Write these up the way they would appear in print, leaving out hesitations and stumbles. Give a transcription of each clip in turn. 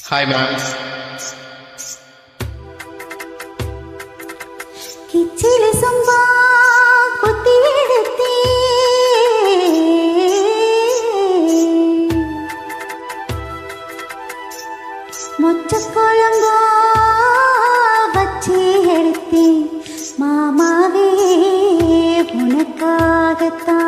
Hi ma'am. கிச்சிலி சம்பா கொத்தி எடுத்தே மொச்ச குழம்பா வச்சு எடுத்தே மாமாவே உனக்காகத்தான்.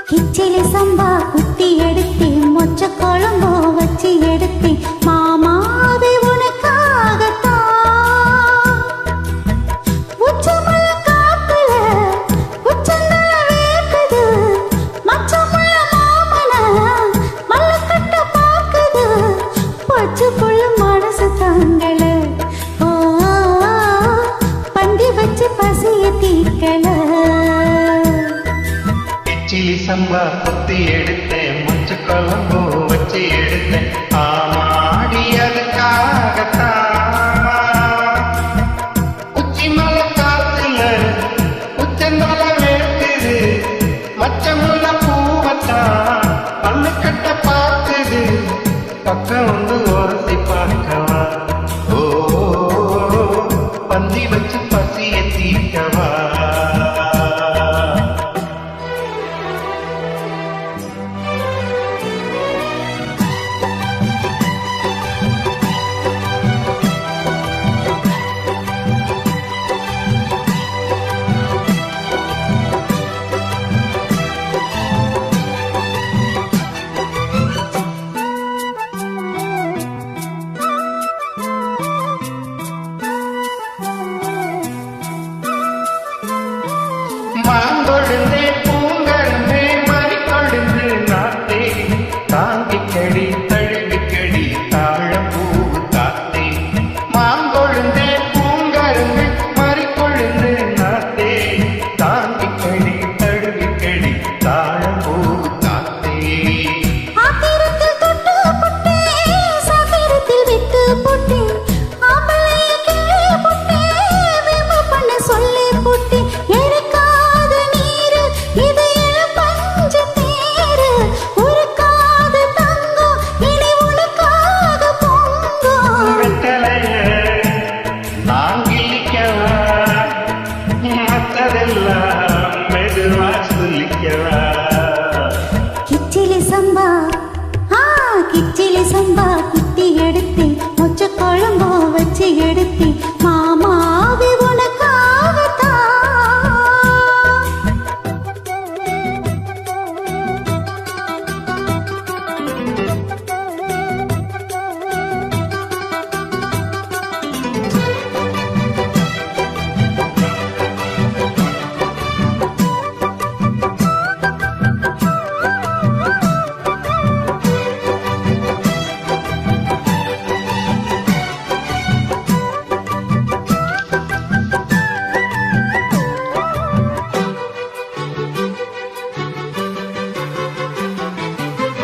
கிச்சிலி சம்பா குத்தி எடுத்து மொச்ச குழம்போ வச்சு எடுத்து மாமாவே உனக்காகத்தான். உச்சமுள்ள காத்துல உச்சந்தல வேக்குது, மச்சமுள்ள மாமன மல்லக்கட்ட பாக்குது, பச்சை புள்ள மனசு தாங்கல, பந்தி வச்சு பசிய தீக்கல. கிச்சிலி சம்பா கொத்தி எடுத்தேன், மொச்ச குழம்பு வச்சு எடுத்தேன், ஆமாடி அதுக்காகத்தான். உச்சி மலை காத்துல உச்சந்தல வேட்டுது, மச்சமுள்ள பூவத்தான் பல்லு கட்ட பார்க்குது, பக்கம் வந்து ஓரத்தை பார்க்கவா, ஓ பந்தி வச்சு பசிய தீர்க்கவா. மாங்கொழுந்தே பூங்கருந்தே மறிக்கொழுந்து நாத்தே, தாங்கிக்கடி தழுவிக்கடி தாழம்பூ காத்தே. மாங்கொழுந்தே பூங்கருந்து மறிக்கொழுந்து நாத்தே, தாங்கிக்கடி தழுவிக்கடி தாழம்பூ காத்தே. ஆத்திரத்தில் தொட்டு புட்டே, சாத்திரத்தில் விட்டு புட்டே, ஆம்பளைய கிள்ளி புட்டே, வேம்பு பண்ண சொல்லி புட்டே. எரிக்காத நீரு இது இளம் பஞ்சு தேரு, உருக்காத தங்கம் இனி உனக்காக பொங்கும். வெத்தலைய நான் கிள்ளிக்கவா, மற்றதெல்லாம் மெதுவா சொல்லிக்கவா. கிச்சிலி சம்பா கிச்சிலி சம்பா குத்தி எடுத்து மொச்ச குழம்போ வச்சு எடுத்து மாமாவே உனக்காகத்தான்.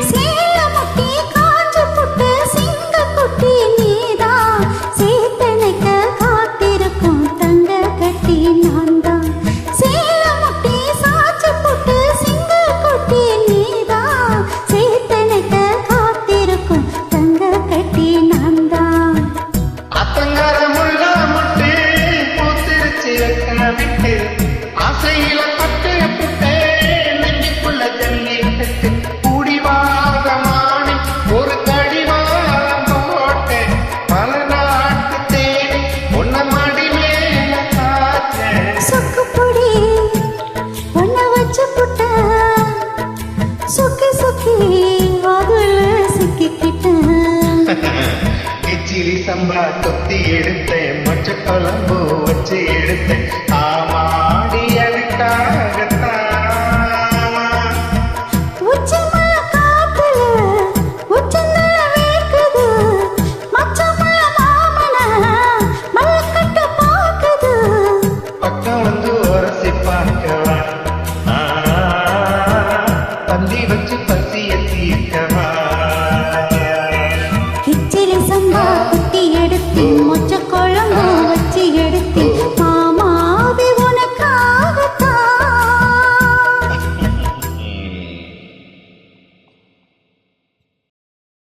சேலமுட்டி காஞ்சு புட்டு சிங்கக்குட்டி நீதான், சேத்தனைக்க காத்திருக்கும் தங்க கட்டி நான்தான். சேலமுட்டி சாச்சு புட்டு சிங்கக்குட்டி நீதான், சேத்தனைக்க காத்திருக்கும் தங்க கட்டி நான்தான். அத்தங்கார முள்ள முட்டு பூத்திருச்சு வைக்க விட்டு, ஆசையில பட்டு புட்டே நெஞ்சுக்குள்ள ஜல்லி கட்டு, கூடிவாகமானி ஒரு கடிவாளம் போட்டேன், பல நாட்டு தேடி உன்ன மடி மேல காத்தேன். சொக்குப்பொடி ஒன்ன வச்சு புட்ட, சொக்கி சொக்கி அதுல சிக்கிக்கிட்டேன். கிச்சிலி சம்பா கொத்தி எடுத்தேன், மொச்ச குழம்பு வச்சு எடுத்தேன், ஆமா